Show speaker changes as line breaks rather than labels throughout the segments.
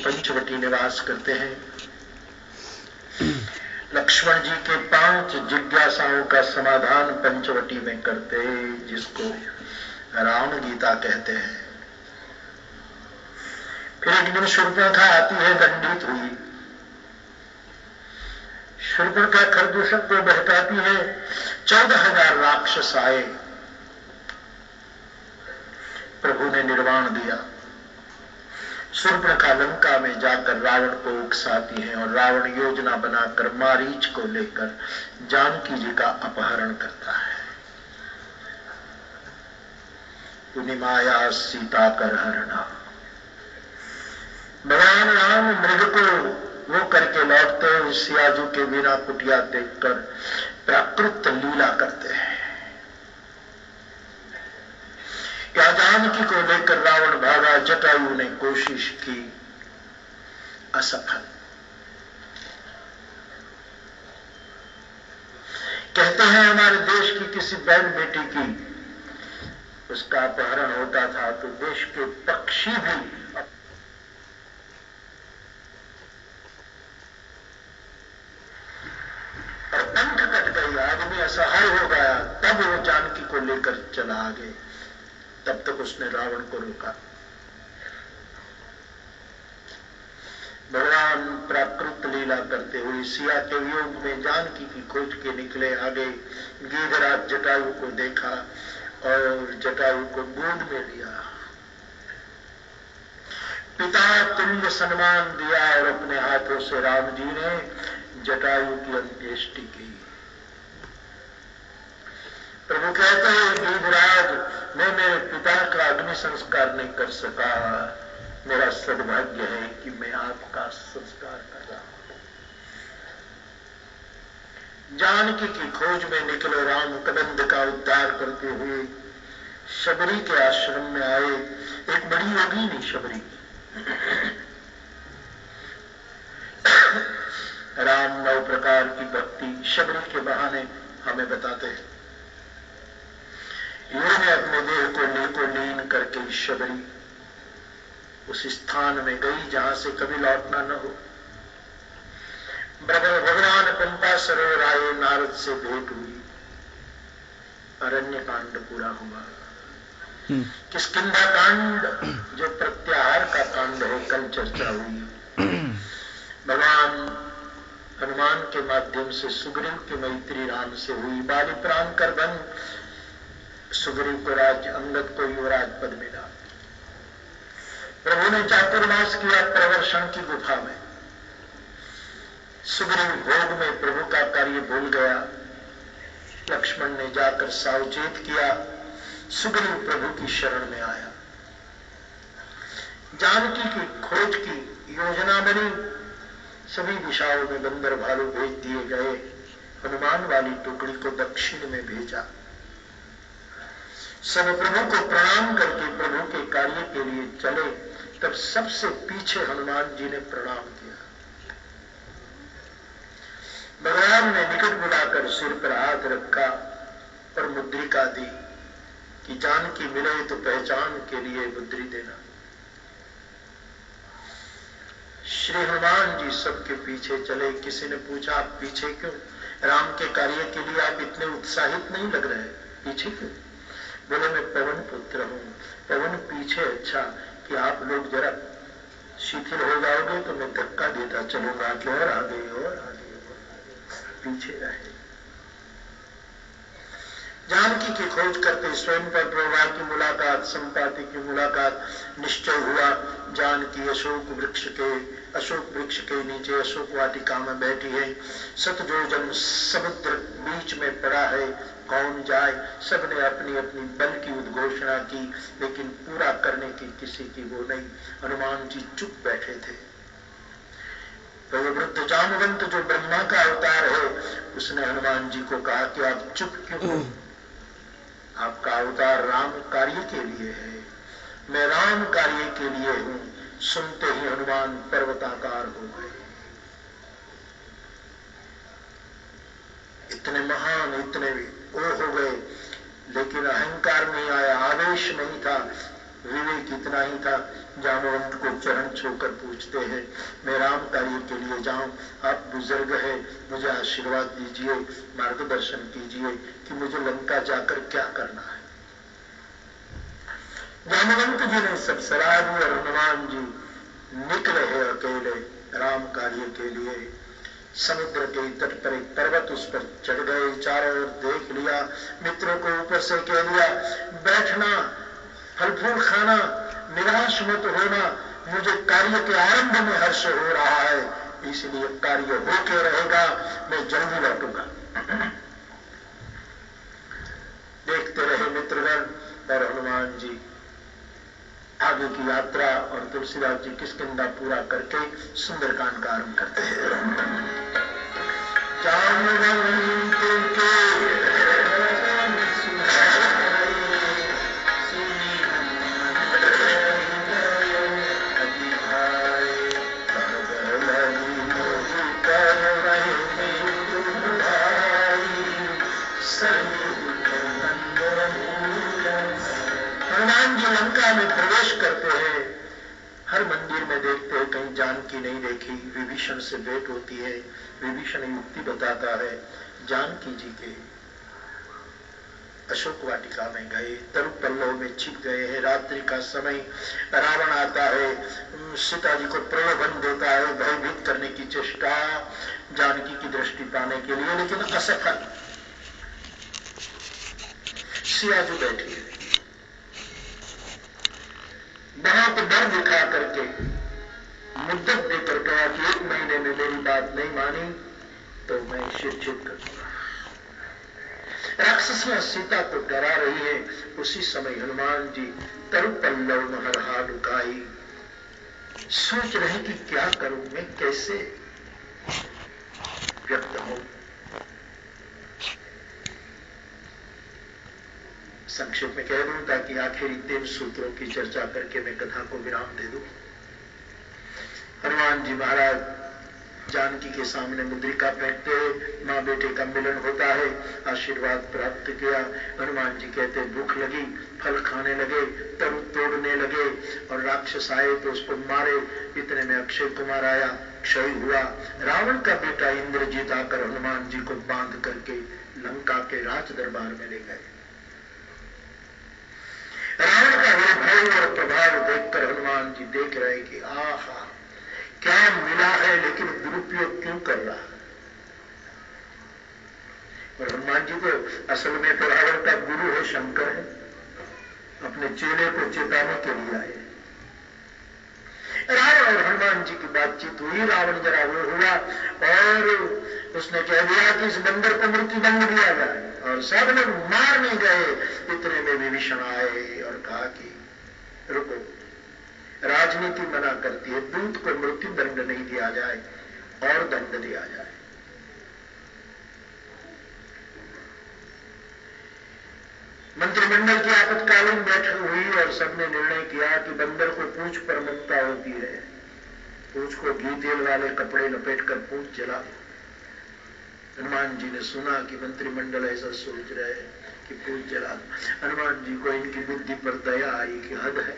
पंचवटी निवास करते हैं। लक्ष्मण जी के 5 जिज्ञासाओं का समाधान पंचवटी में करते, जिसको राम गीता कहते हैं। फिर एक दिन शूर्पणखा आती है, दंडित हुई। शूर्पणखा खरदूषण को बहकाती है। 14,000 राक्षस आए, प्रभु ने निर्वाण दिया। शूर्पणखा लंका में जाकर रावण को उकसाती है और रावण योजना बनाकर मारीच को लेकर जानकी जी का अपहरण करता है। पुनि माया सीता कर हरणा। भगवान राम मृग को वो करके लौटते हुए सियाजू के बिना कुटिया देखकर प्राकृत लीला करते हैं। क्या जानकी को लेकर रावण भागा, जटायु ने कोशिश की, असफल। कहते हैं हमारे देश की किसी बहन बेटी की उसका अपहरण होता था तो देश के पक्षी भी और पंख कट गई, आदमी असहाय हो गया। तब वो जानकी को लेकर चला आगे। तब तक उसने रावण को रोका। भगवान प्राकृत लीला करते हुए सिया के वियोग में जानकी की खोज के निकले आगे। गीधराज जटायु को देखा और जटायु को गोद में लिया। पिता तुल्य सम्मान दिया और अपने हाथों से राम जी ने जटायु की अंत्येष्टि की। प्रभु कहते हैं, गीधराज, मैं मेरे पिता का अग्नि संस्कार नहीं कर सका। मेरा सद्भाग्य है कि मैं आपका संस्कार कर रहा हूं। जानकी की खोज में निकले राम कबंध का उद्धार करते हुए शबरी के आश्रम में आए। एक बड़ी योगिनी शबरी। राम 9 प्रकार की भक्ति शबरी के बहाने हमें बताते हैं। योग ने अपने देह को लीन करके शबरी उस स्थान में गई जहां से कभी लौटना न हो। भगवान पंपा सरोवर आए, नारद से भेंट हुई, अरण्य कांड पूरा हुआ। किष्किंधा कांड जो प्रत्याहार का कांड है, कल चर्चा हुई। भगवान हनुमान के माध्यम से सुग्रीव की मैत्री राम से हुई। बाली प्राण कर बन सुग्रीव को राज्य, अंगद को युवराज पद मिला। प्रभु ने चातुर्मास किया प्रवर्षण की गुफा में। सुग्रीव भोग में प्रभु का कार्य भूल गया। लक्ष्मण ने जाकर सावचेत किया। सुग्रीव प्रभु की शरण में आया। जानकी की खोज की योजना बनी। सभी दिशाओं में बंदर भालू भेज दिए गए। हनुमान वाली टुकड़ी को दक्षिण में भेजा। सब प्रभु को प्रणाम करके प्रभु के कार्य के लिए चले। तब सबसे पीछे हनुमान जी ने प्रणाम किया। भगवान ने निकट बुलाकर सिर पर हाथ रखा और मुद्रिका दी कि जानकी मिले तो पहचान के लिए मुद्री देना। श्री हनुमान जी सबके पीछे चले। किसी ने पूछा, आप पीछे क्यों? राम के कार्य के लिए आप इतने उत्साहित नहीं लग रहे, पीछे क्यों? बोले, मैं पवन पुत्र हूं। पवन पीछे अच्छा कि आप लोग जरा शिथिल हो जाओगे तो मैं धक्का देता चलूंगा कि और आगे और आगे पीछे रहे। जानकी की खोज करते स्वयं पर प्रभा की मुलाकात, संपाति की मुलाकात निश्चय हुआ। जानकी अशोक वृक्ष के नीचे अशोक वाटिका में बैठी है। सतजोजन समुद्र बीच में पड़ा है, कौन जाए? सबने अपनी अपनी बल की उद्घोषणा की, लेकिन पूरा करने की किसी की वो नहीं। हनुमान जी चुप बैठे थे। तो वृद्ध जामवंत जो ब्रह्मा का अवतार है, उसने हनुमान जी को कहा कि आप चुप क्यों? आपका अवतार राम कार्य के लिए है, मैं राम कार्य के लिए हूं। सुनते ही हनुमान पर्वताकार हो गए। इतने महान, इतने वो हो गए, लेकिन अहंकार नहीं आया, आवेश नहीं था। विवेक इतना ही था, जामवंत को चरण छूकर पूछते हैं, मैं राम कार्य के लिए जाऊं, आप बुजुर्ग है, मुझे आशीर्वाद दीजिए, मार्गदर्शन कीजिए कि मुझे लंका जाकर क्या करना है। जामवंत जी ने सब सलाह दी और हनुमान जी निकले हैं अकेले राम कार्य के लिए। समुद्र के तट पर एक पर्वत, उस पर चढ़ गए, चारों ओर देख लिया, मित्रों को ऊपर से कह दिया, बैठना, फल फूल खाना, निराश मत होना, मुझे कार्य के आरंभ में हर्ष हो रहा है, इसलिए कार्य होके रहेगा, मैं जल्दी लौटूंगा। देखते रहे मित्रगण और हनुमान जी आगे की यात्रा, और तुलसीदास जी किष्किंधा पूरा करके सुंदरकांड का आरंभ करते हैं। जामवंत के हनुमान जी लंका में प्रवेश करते हैं। हर मंदिर में देखते हैं, कहीं जानकी नहीं देखी, विभीषण से भेंट होती है, विभीषण युक्ति बताता है, जानकी जी के अशोक वाटिका में गए, तरु पल्लव में छिप गए हैं, रात्रि का समय, रावण आता है, सीता जी को प्रलोभन देता है, भयभीत करने की चेष्टा जानकी की दृष्टि पाने के लिए, लेकिन असफल। सिया जो बैठी है, बहुत डर दिखा करके मुद्दत देकर कहा कि 1 महीने में मेरी बात नहीं मानी तो मैं शिरछेद कर दूंगा। राक्षसियां सीता को डरा रही है, उसी समय हनुमान जी तरु पल्लव महरहा लुकाई, सोच रहे कि क्या करूं मैं, कैसे व्यक्त हूं। संक्षेप में कह दूं ताकि आखिरी 3 सूत्रों की चर्चा करके मैं कथा को विराम दे दूं। हनुमान जी महाराज जानकी के सामने मुद्रिका फेंकते, माँ बेटे का मिलन होता है, आशीर्वाद प्राप्त किया। हनुमान जी कहते भूख लगी, फल खाने लगे, तरु तोड़ने लगे, और राक्षस आए तो उसको मारे। इतने में अक्षय कुमार आया, क्षय हुआ। रावण का बेटा इंद्रजीत आकर हनुमान जी को बांध करके लंका के राज दरबार में ले गए। रावण का वैभव और प्रभाव देखकर हनुमान जी देख रहे कि आहा क्या मिला है, लेकिन दुरुपयोग क्यों कर रहा है। और हनुमान जी तो असल में तो रावण का गुरु है, शंकर है, अपने चेले को चेताने के लिए आए। रावण और हनुमान जी की बातचीत हुई, रावण जरा वो हुआ और उसने कह दिया कि इस बंदर को मृत्यु दंड दिया जाए, और सब लोग मारने गए। इतने में विभीषण आए और कहा कि रुको, राजनीति मना करती है, दूत को मृत्यु दंड नहीं दिया जाए और दंड दिया जाए। मंत्रिमंडल की आपातकालीन बैठक हुई और सबने निर्णय किया कि बंदर को पूंछ पर ममता होती है, पूंछ को घी तेल वाले कपड़े लपेटकर पूंछ जला। हनुमान जी ने सुना कि मंत्रिमंडल ऐसा सोच रहे हैं कि पूंछ जला। हनुमान जी को इनकी बुद्धि पर दया आई कि हद है,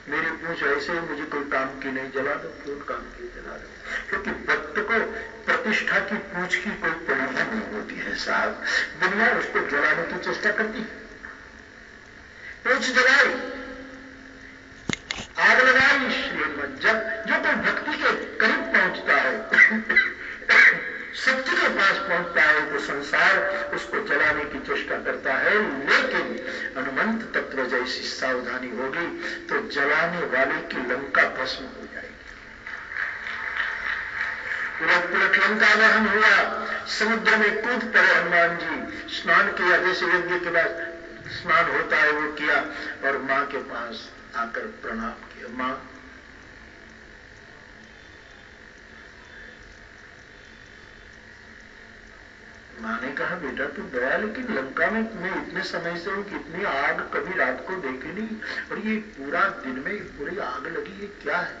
मेरी पूंछ ऐसे ही मुझे कोई काम की नहीं, जला दो, क्यों काम की जला दो। क्योंकि भक्त को प्रतिष्ठा की पूंछ की कोई परिधि नहीं होती है साहब, दुनिया उसको जलाने की चेष्टा करती। पूंछ जलाई, आग लगाई, श्रीमद जब जो कोई भक्ति के करीब पहुंचता है, सत्य के पास पहुंचता है, तो संसार उसको जलाने की चेष्टा करता है। लेकिन हनुमंत तत्व जैसी सावधानी होगी तो जलाने वाले की लंका भस्म हो जाएगी। उलट पुलट लंका दहन हुआ, समुद्र में कूद पड़े हनुमान जी, स्नान किया, जैसे यज्ञ के बाद स्नान होता है वो किया, और मां के पास आकर प्रणाम किया। मां, मां ने कहा बेटा तू गया, लेकिन लंका में मैं इतने समय से हूं कि इतनी आग कभी रात को देखी नहीं, और ये पूरा दिन में पूरी आग लगी, ये क्या है।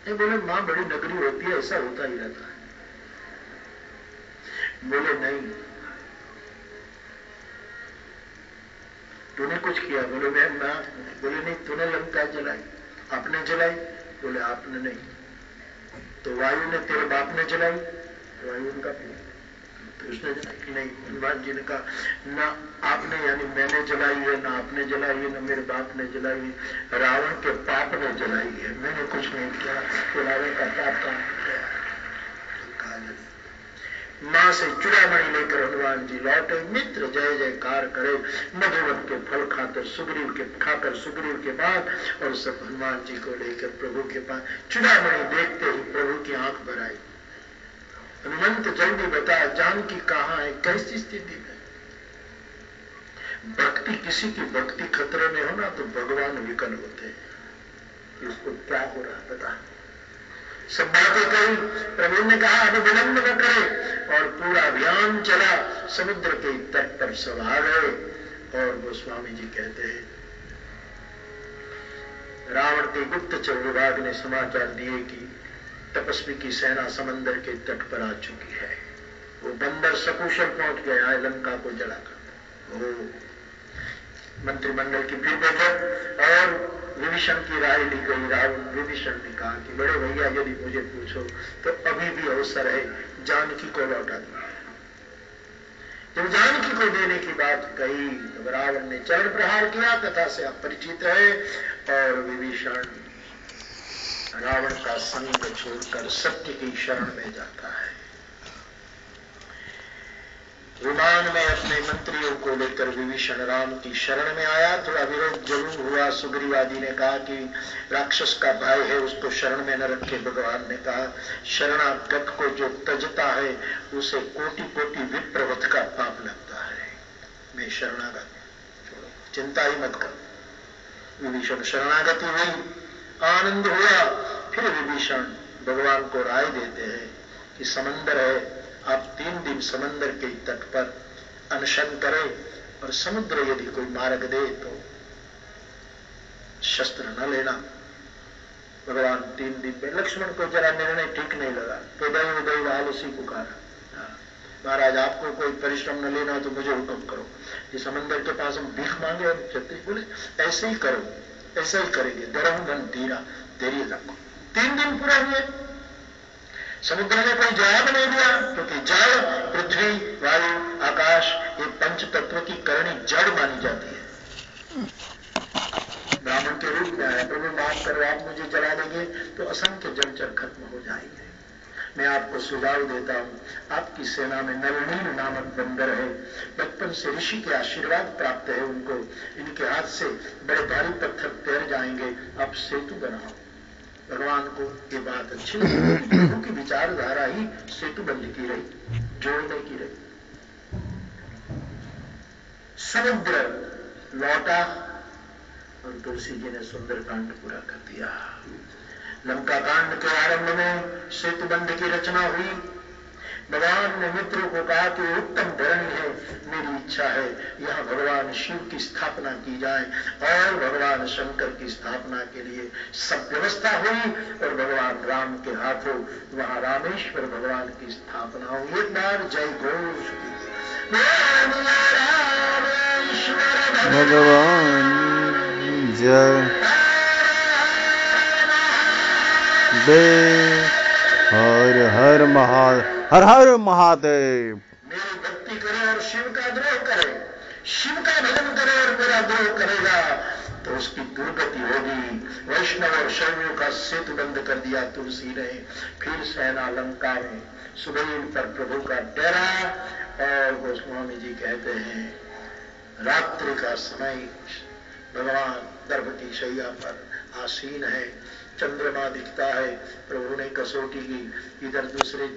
ये बोले मां बड़ी नगरी होती है, ऐसा होता ही रहता है। बोले नहीं, तूने कुछ किया? बोले मैं ना। बोले नहीं, तूने लंका जलाई। आपने जलाई? बोले आपने नहीं। तो वायु ने तेरे बाप ने जलाई? वायु उनका तो उसने जलाई नहीं। हनुमान जी ने कहा ना आपने यानी मैंने जलाई है, ना आपने जलाई है, ना मेरे बाप ने जलाई है, रावण के पाप ने जलाई है, मैंने कुछ नहीं किया। तो रावण का पाप काम गया। मां से चूड़ामणि लेकर हनुमान जी लौटे। मित्र जय जयकार करे, मधुवन के फल खाकर सुग्रीव के बाद और सब हनुमान जी को लेकर प्रभु के पास। चूड़ामणि देखते ही प्रभु की आंख भर आई। हनुमंत जल्दी बता, जानकी कहाँ है, कैसी स्थिति में? भक्ति, किसी की भक्ति खतरे में हो ना तो भगवान विकल होते हैं। इसको क्या हो रहा बता। सब बातें कही। प्रभु ने कहा अब विलंब न करे और पूरा अभियान चला। समुद्र के तट पर सब आ गए और गोस्वामी जी कहते हैं रावण के गुप्तचर विभाग ने समाचार दिए कि तपस्वी की सेना समंदर के तट पर आ चुकी है। वो बंदर सकुशल पहुंच गया है लंका को जलाकर। वो मंत्रिमंडल की फिर बैठक और विभीषण की राय ली गई। रावण विभीषण ने कहा कि बड़े भैया यदि मुझे पूछो तो अभी भी अवसर है, जानकी को लौटा दो। जब जानकी को देने की बात कही तो रावण ने चरण प्रहार किया। कथा से आप परिचित है। और विभीषण रावण का संग छोड़कर सत्य की शरण में जाता है। विमान में अपने मंत्रियों को लेकर विभीषण राम की शरण में आया। थोड़ा विरोध जरूर हुआ। सुग्रीव आदि ने कहा कि राक्षस का भाई है, उसको शरण में न रखे। भगवान ने कहा शरणागत को जो तजता है उसे कोटि कोटि विप्रवत का पाप लगता है। मैं शरणागत, छोड़ो, चिंता ही मत कर। विभीषण शरणागति हुई, आनंद हुआ। फिर विभीषण भगवान को राय देते हैं कि समंदर है, आप 3 दिन समंदर के तट पर अनशन करें और समुद्र यदि कोई मार्ग दे तो शस्त्र न लेना। भगवान 3 दिन में। लक्ष्मण को जरा निर्णय ठीक नहीं लगा तो दई उदय आलसी पुकारा। महाराज आपको कोई परिश्रम न लेना तो मुझे हुक्म करो। ये समंदर के पास हम भीख मांगे और क्षत्रिय बोले ऐसे ही करो, ऐसा ही करेंगे। दरहु मन धीरा, धैर्य रखो। 3 दिन पूरा हुए, समुद्र ने कोई जवाब नहीं दिया क्योंकि जल, पृथ्वी, वायु, आकाश ये पंच तत्व की करणी जड़ मानी जाती है। ब्राह्मण के रूप में आया, प्रभु माफ करो आप मुझे जला देंगे तो असंख्य जलचर खत्म हो जाएंगे। मैं आपको सुझाव देता हूं, आपकी सेना में नलनील नामक बंदर है। बचपन से ऋषि के आशीर्वाद प्राप्त है उनको। इनके हाथ से बड़े भारी पत्थर तैर जाएंगे, आप सेतु बनाओ। भगवान को ये बात अच्छी लगी। प्रभु की विचारधारा ही सेतु बंद की रही, जोड़ने की रही। समुद्र लौटा और तुलसी जी ने सुंदर कांड पूरा कर दिया। लंका कांड के आरंभ में सेतु बंध की रचना हुई। भगवान ने मित्रों को कहा कि उत्तम धरणी है, मेरी इच्छा है यहाँ भगवान शिव की स्थापना की जाए। और भगवान शंकर की स्थापना के लिए सब व्यवस्था हुई और भगवान राम के हाथों वहां रामेश्वर भगवान की स्थापना हुई। एक बार जय घोष
भगवान जय देव। हर हर महादेव।
मेरी भक्ति करे और शिव का द्रोह करे, शिव का भजन करे और मेरा द्रोह करेगा तो उसकी दुर्गति होगी। वैष्णव और शैवियों का सेतु बंद कर दिया तुलसी ने। फिर सेना लंका में सुबेल पर प्रभु का डेरा। और गोस्वामी जी कहते हैं रात्रि का समय भगवान गर्भ की शैया पर आसीन है, चंद्रमा दिखता है। प्रभु ने कसौटी की, इधर दूसरे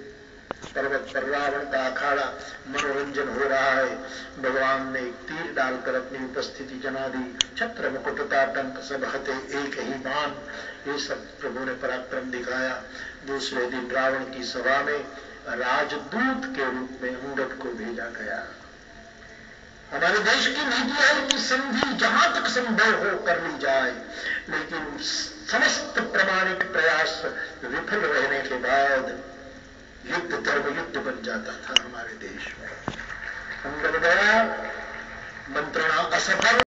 पर्वत पर रावण का अखाड़ा मनोरंजन हो रहा है। भगवान ने एक तीर डालकर अपनी उपस्थिति जना दी। छत्र मुकुटता टंक सब हते एक ही मान, ये सब प्रभु ने पराक्रम दिखाया। दूसरे दिन रावण की सभा में राजदूत के रूप में अंगद को भेजा गया। हमारे देश की नीति है कि संधि जहां तक संभव हो कर ली जाए, लेकिन समस्त प्रामाणिक प्रयास विफल रहने के बाद युद्ध धर्म युद्ध बन जाता था हमारे देश में। अंगद गया, मंत्रणा असफल,